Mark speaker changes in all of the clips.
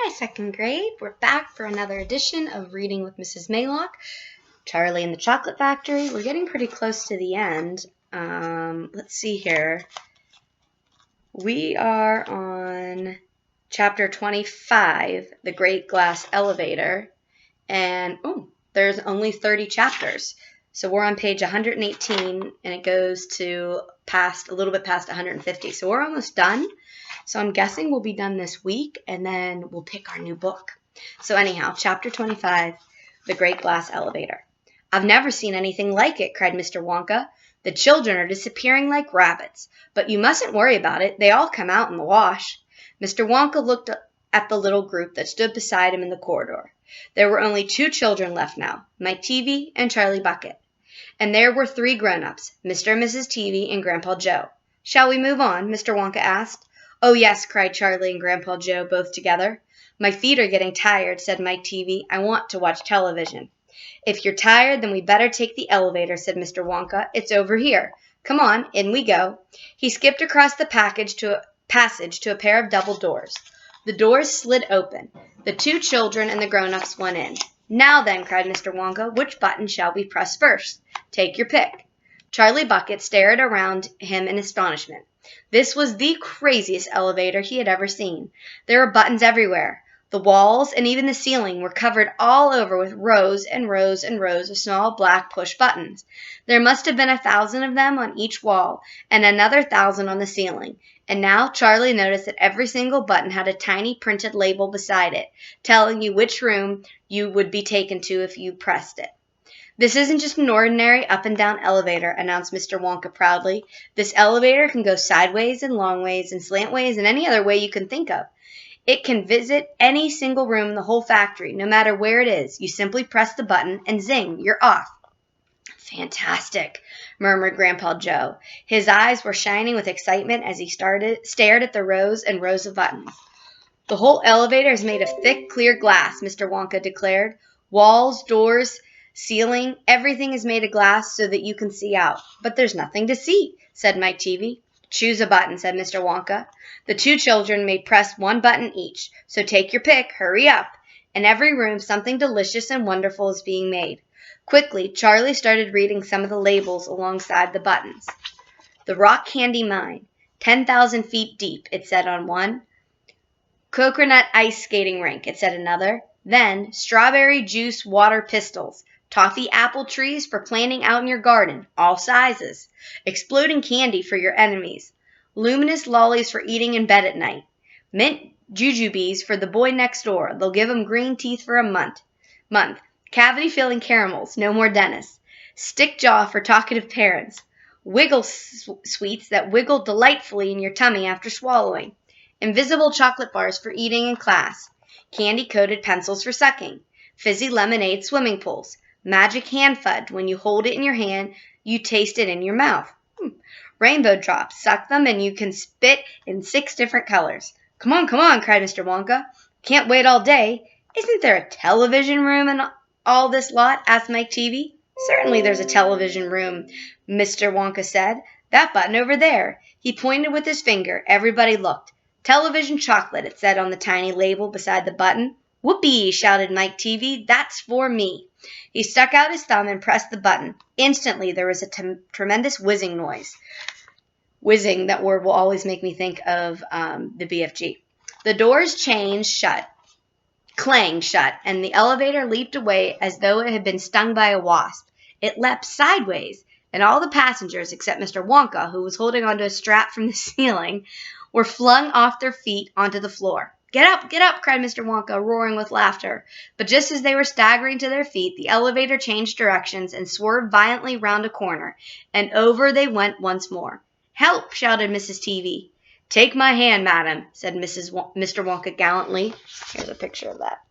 Speaker 1: Hi, second grade. We're back for another edition of Reading with Mrs. Maylock, Charlie and the Chocolate Factory. We're getting pretty close to the end. Let's see here. We are on chapter 25, The Great Glass Elevator, and there's only 30 chapters. So we're on page 118, and it goes to a little bit past 150. So we're almost done. So I'm guessing we'll be done this week, and then we'll pick our new book. So anyhow, chapter 25, The Great Glass Elevator. "I've never seen anything like it," cried Mr. Wonka. "The children are disappearing like rabbits. But you mustn't worry about it. They all come out in the wash." Mr. Wonka looked at the little group that stood beside him in the corridor. There were only 2 children left now, Mike Teavee and Charlie Bucket. And there were 3 grown-ups, Mr. and Mrs. Teavee and Grandpa Joe. "Shall we move on?" Mr. Wonka asked. "Oh, yes," cried Charlie and Grandpa Joe both together. "My feet are getting tired," said Mike Teavee. "I want to watch television." "If you're tired, then we better take the elevator," said Mr. Wonka. "It's over here. Come on, in we go." He skipped across the passage to a pair of double doors. The doors slid open. The 2 children and the grown-ups went in. "Now then," cried Mr. Wonka, "which button shall we press first? Take your pick." Charlie Bucket stared around him in astonishment. This was the craziest elevator he had ever seen. There were buttons everywhere. The walls and even the ceiling were covered all over with rows and rows and rows of small black push buttons. There must have been 1,000 of them on each wall, and another 1,000 on the ceiling. And now Charlie noticed that every single button had a tiny printed label beside it, telling you which room you would be taken to if you pressed it. "This isn't just an ordinary up-and-down elevator," announced Mr. Wonka proudly. "This elevator can go sideways and long ways and slant ways and any other way you can think of. It can visit any single room in the whole factory, no matter where it is. You simply press the button and zing, you're off." "Fantastic," murmured Grandpa Joe. His eyes were shining with excitement as he stared at the rows and rows of buttons. "The whole elevator is made of thick, clear glass," Mr. Wonka declared. "Walls, doors, ceiling, everything is made of glass so that you can see out." "But there's nothing to see," said Mike Teavee. "Choose a button," said Mr. Wonka. The 2 children may press 1 button each, so take your pick, hurry up. In every room something delicious and wonderful is being made. Quickly, Charlie started reading some of the labels alongside the buttons. "The Rock Candy Mine, 10,000 feet deep," it said on one. "Coconut Ice Skating Rink," it said another. Then, "Strawberry Juice Water Pistols. Toffee apple trees for planting out in your garden, all sizes. Exploding candy for your enemies. Luminous lollies for eating in bed at night. Mint jujubes for the boy next door. They'll give him green teeth for a month. Cavity-filling caramels. No more dentists. Stick jaw for talkative parents. Wiggle sweets that wiggle delightfully in your tummy after swallowing. Invisible chocolate bars for eating in class. Candy-coated pencils for sucking. Fizzy lemonade swimming pools. Magic hand fudge. When you hold it in your hand, you taste it in your mouth. Rainbow drops. Suck them and you can spit in 6 different colors." Come on, cried Mr. Wonka. "Can't wait all day." "Isn't there a television room in all this lot?" asked Mike Teavee. "Certainly there's a television room," Mr. Wonka said. "That button over there." He pointed with his finger. Everybody looked. "Television chocolate," it said on the tiny label beside the button. "Whoopee!" shouted Mike Teavee. "That's for me." He stuck out his thumb and pressed the button. Instantly, there was a tremendous whizzing noise. Whizzing, that word will always make me think of the BFG. The doors clanged shut, and the elevator leaped away as though it had been stung by a wasp. It leapt sideways, and all the passengers, except Mr. Wonka, who was holding onto a strap from the ceiling, were flung off their feet onto the floor. Get up, cried Mr. Wonka, roaring with laughter. But just as they were staggering to their feet, the elevator changed directions and swerved violently round a corner, and over they went once more. "Help!" shouted Mrs. Teavee. "Take my hand, madam," said Mr. Wonka gallantly. Here's a picture of that.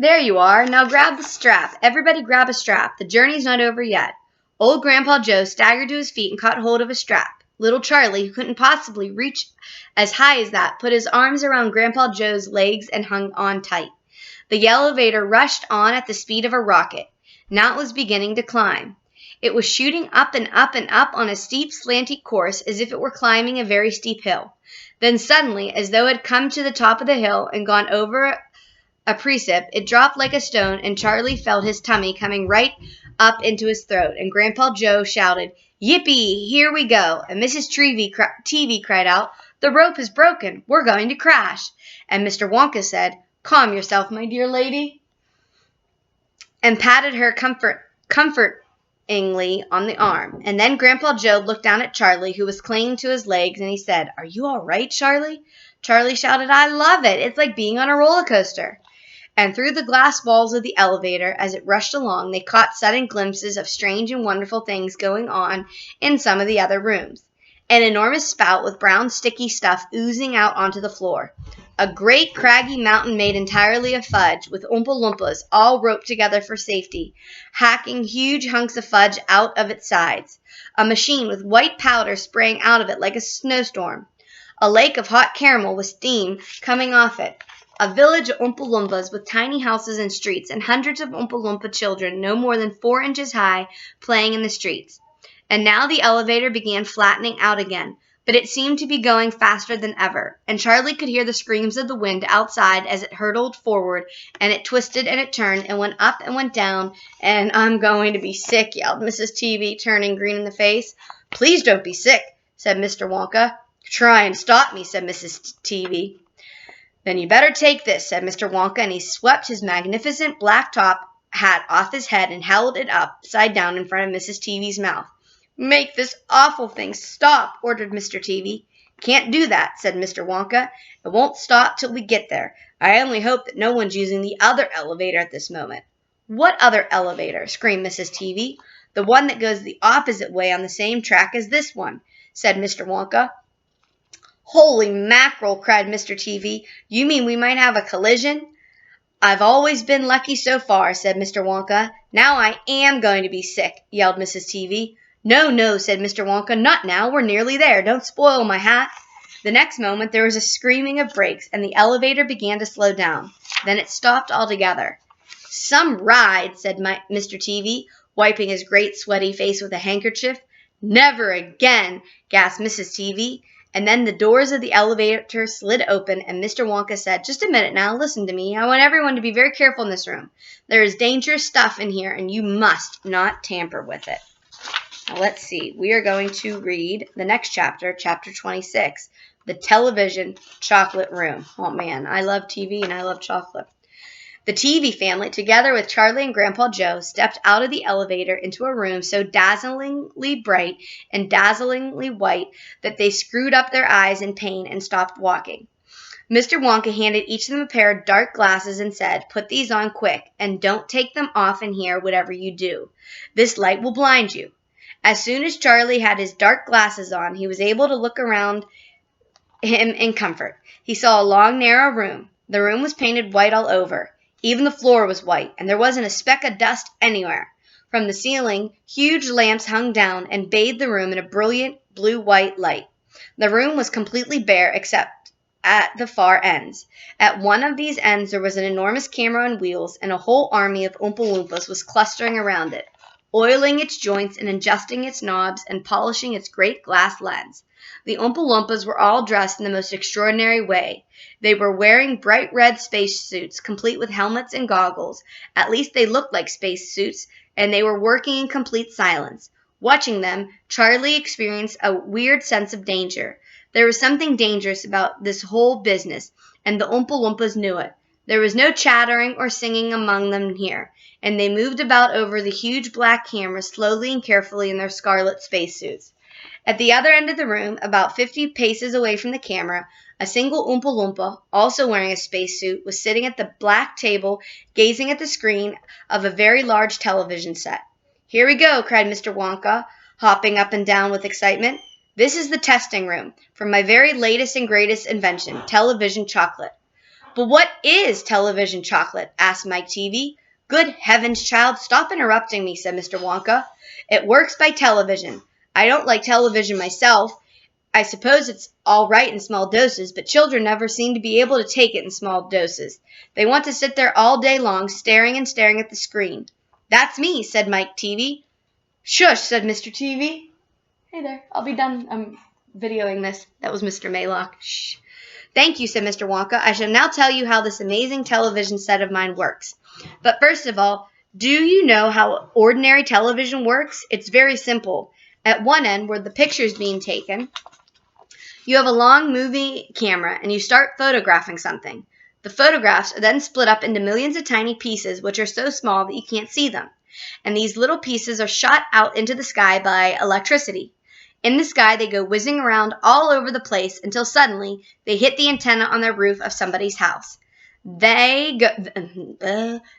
Speaker 1: "There you are. Now grab the strap. Everybody grab a strap. The journey's not over yet." Old Grandpa Joe staggered to his feet and caught hold of a strap. Little Charlie, who couldn't possibly reach as high as that, put his arms around Grandpa Joe's legs and hung on tight. The elevator rushed on at the speed of a rocket. Now it was beginning to climb. It was shooting up and up and up on a steep, slanty course as if it were climbing a very steep hill. Then suddenly, as though it had come to the top of the hill and gone over a precip, it dropped like a stone, and Charlie felt his tummy coming right up into his throat, and Grandpa Joe shouted, "Yippee! Here we go!" And Mrs. TV cried out, "The rope is broken. We're going to crash." And Mr. Wonka said, "Calm yourself, my dear lady," and patted her comfortingly on the arm. And then Grandpa Joe looked down at Charlie, who was clinging to his legs, and he said, "Are you all right, Charlie?" Charlie shouted, "I love it. It's like being on a roller coaster." And through the glass walls of the elevator, as it rushed along, they caught sudden glimpses of strange and wonderful things going on in some of the other rooms. An enormous spout with brown sticky stuff oozing out onto the floor. A great craggy mountain made entirely of fudge, with Oompa Loompas all roped together for safety, hacking huge hunks of fudge out of its sides. A machine with white powder spraying out of it like a snowstorm. A lake of hot caramel with steam coming off it. A village of Oompa Loompas with tiny houses and streets, and hundreds of Oompa Loompa children no more than 4 inches high playing in the streets. And now the elevator began flattening out again, but it seemed to be going faster than ever, and Charlie could hear the screams of the wind outside as it hurtled forward, and it twisted and it turned and went up and went down, and "I'm going to be sick," yelled Mrs. TV, turning green in the face. "Please don't be sick," said Mr. Wonka. "Try and stop me," said Mrs. TV. "Then you better take this," said Mr. Wonka, and he swept his magnificent black top hat off his head and held it upside down in front of Mrs. TV's mouth. "Make this awful thing stop," ordered Mr. TV. "Can't do that," said Mr. Wonka. "It won't stop till we get there. I only hope that no one's using the other elevator at this moment." "What other elevator?" screamed Mrs. TV. "The one that goes the opposite way on the same track as this one," said Mr. Wonka. "Holy mackerel!" cried Mr. TV. "You mean we might have a collision?" "I've always been lucky so far," said Mr. Wonka. "Now I am going to be sick," yelled Mrs. TV. "No, no," said Mr. Wonka. "Not now. We're nearly there. Don't spoil my hat." The next moment there was a screaming of brakes, and the elevator began to slow down. Then it stopped altogether. "Some ride," said Mr. TV, wiping his great sweaty face with a handkerchief. "Never again," gasped Mrs. TV. And then the doors of the elevator slid open, and Mr. Wonka said, "Just a minute now, listen to me. I want everyone to be very careful in this room. There is dangerous stuff in here, and you must not tamper with it." Now let's see. We are going to read the next chapter, chapter 26, The Television Chocolate Room. Oh man, I love TV and I love chocolate. The TV family, together with Charlie and Grandpa Joe, stepped out of the elevator into a room so dazzlingly bright and dazzlingly white that they screwed up their eyes in pain and stopped walking. Mr. Wonka handed each of them a pair of dark glasses and said, "Put these on quick, and don't take them off in here whatever you do. This light will blind you." As soon as Charlie had his dark glasses on, he was able to look around him in comfort. He saw a long, narrow room. The room was painted white all over. Even the floor was white, and there wasn't a speck of dust anywhere. From the ceiling, huge lamps hung down and bathed the room in a brilliant blue-white light. The room was completely bare except at the far ends. At one of these ends there was an enormous camera on wheels, and a whole army of Oompa Loompas was clustering around it, oiling its joints and adjusting its knobs and polishing its great glass lens. The Oompa Loompas were all dressed in the most extraordinary way. They were wearing bright red space suits, complete with helmets and goggles. At least they looked like space suits, and they were working in complete silence. Watching them, Charlie experienced a weird sense of danger. There was something dangerous about this whole business, and the Oompa Loompas knew it. There was no chattering or singing among them here, and they moved about over the huge black cameras slowly and carefully in their scarlet spacesuits. At the other end of the room, about 50 paces away from the camera, a single Oompa Loompa, also wearing a spacesuit, was sitting at the black table, gazing at the screen of a very large television set. "Here we go," cried Mr. Wonka, hopping up and down with excitement. "This is the testing room for my very latest and greatest invention, television chocolate." "But what is television chocolate?" asked Mike TV. "Good heavens, child, stop interrupting me," said Mr. Wonka. "It works by television. I don't like television myself. I suppose it's all right in small doses, but children never seem to be able to take it in small doses. They want to sit there all day long, staring and staring at the screen." "That's me," said Mike TV. Shush, said Mr. TV. Hey there, I'll be done. I'm videoing this. That was Mr. Maylock. Shh. Thank you, said Mr. Wonka. I shall now tell you how this amazing television set of mine works. But first of all, do you know how ordinary television works? It's very simple. At one end, where the picture is being taken, you have a long movie camera and you start photographing something. The photographs are then split up into millions of tiny pieces which are so small that you can't see them. And these little pieces are shot out into the sky by electricity. In the sky, they go whizzing around all over the place until suddenly they hit the antenna on the roof of somebody's house. They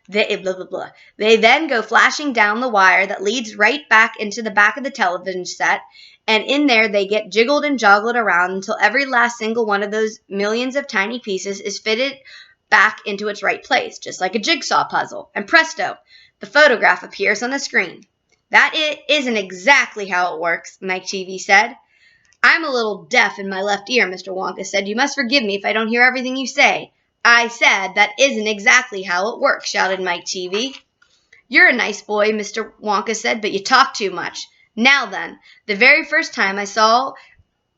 Speaker 1: then go flashing down the wire that leads right back into the back of the television set, and in there they get jiggled and joggled around until every last single one of those millions of tiny pieces is fitted back into its right place, just like a jigsaw puzzle. And presto, the photograph appears on the screen. That isn't exactly how it works, Mike TV said. I'm a little deaf in my left ear, Mr. Wonka said. You must forgive me if I don't hear everything you say. I said that isn't exactly how it works, shouted Mike TV. You're a nice boy, Mr. Wonka said, but you talk too much. Now then, the very first time I saw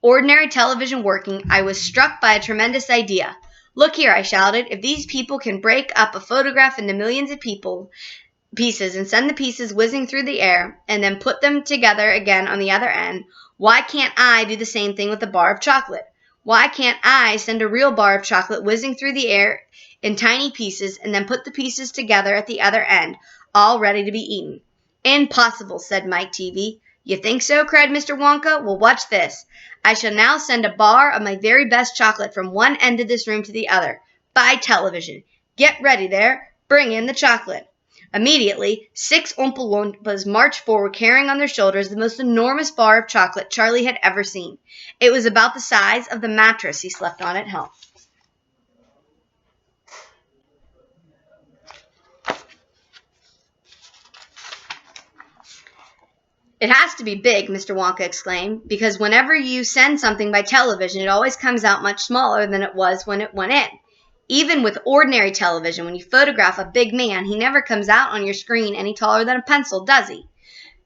Speaker 1: ordinary television working, I was struck by a tremendous idea. Look here, I shouted. If these people can break up a photograph into millions of pieces and send the pieces whizzing through the air and then put them together again on the other end, why can't I do the same thing with a bar of chocolate? Why can't I send a real bar of chocolate whizzing through the air in tiny pieces and then put the pieces together at the other end, all ready to be eaten? Impossible, said Mike TV. You think so? Cried Mr. Wonka. Well, watch this. I shall now send a bar of my very best chocolate from one end of this room to the other, by television. Get ready there. Bring in the chocolate. Immediately, 6 Oompa Loompas marched forward carrying on their shoulders the most enormous bar of chocolate Charlie had ever seen. It was about the size of the mattress he slept on at home. It has to be big, Mr. Wonka exclaimed, because whenever you send something by television, it always comes out much smaller than it was when it went in. Even with ordinary television, when you photograph a big man, he never comes out on your screen any taller than a pencil, does he?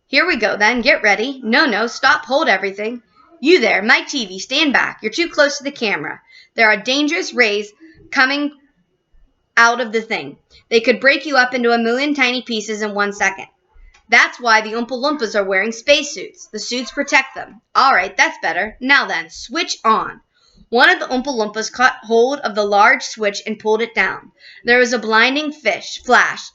Speaker 1: Here we go, then. Get ready. No, stop. Hold everything. You there, Mike TV, stand back. You're too close to the camera. There are dangerous rays coming out of the thing. They could break you up into a million tiny pieces in 1 second. That's why the Oompa Loompas are wearing spacesuits. The suits protect them. All right, that's better. Now then, switch on. One of the Oompa Loompas caught hold of the large switch and pulled it down. There was a blinding flash.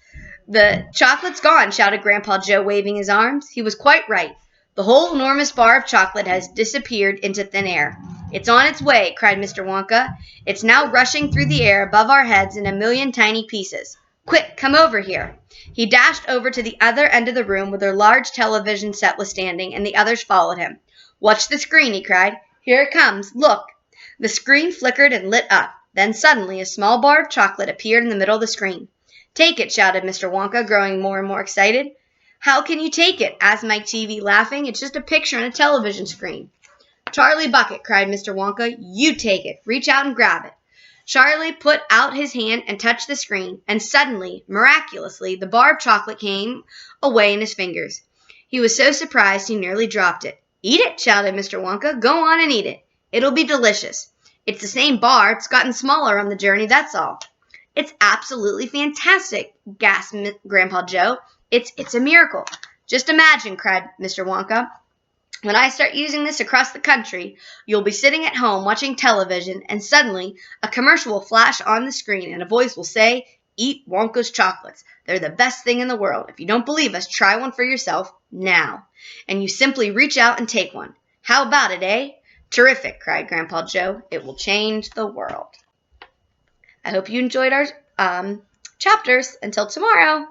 Speaker 1: The chocolate's gone, shouted Grandpa Joe, waving his arms. He was quite right. The whole enormous bar of chocolate has disappeared into thin air. It's on its way, cried Mr. Wonka. It's now rushing through the air above our heads in a million tiny pieces. Quick, come over here. He dashed over to the other end of the room where their large television set was standing, and the others followed him. Watch the screen, he cried. Here it comes. Look. The screen flickered and lit up. Then suddenly a small bar of chocolate appeared in the middle of the screen. Take it, shouted Mr. Wonka, growing more and more excited. How can you take it? Asked Mike TV, laughing. It's just a picture on a television screen. Charlie Bucket, cried Mr. Wonka. You take it. Reach out and grab it. Charlie put out his hand and touched the screen, and suddenly, miraculously, the bar of chocolate came away in his fingers. He was so surprised he nearly dropped it. Eat it, shouted Mr. Wonka. Go on and eat it. It'll be delicious. It's the same bar. It's gotten smaller on the journey, that's all. It's absolutely fantastic, gasped Grandpa Joe. It's a miracle. Just imagine, cried Mr. Wonka. When I start using this across the country, you'll be sitting at home watching television, and suddenly a commercial will flash on the screen, and a voice will say, Eat Wonka's chocolates. They're the best thing in the world. If you don't believe us, try one for yourself now. And you simply reach out and take one. How about it, eh? Terrific, cried Grandpa Joe. It will change the world. I hope you enjoyed our chapters. Until tomorrow.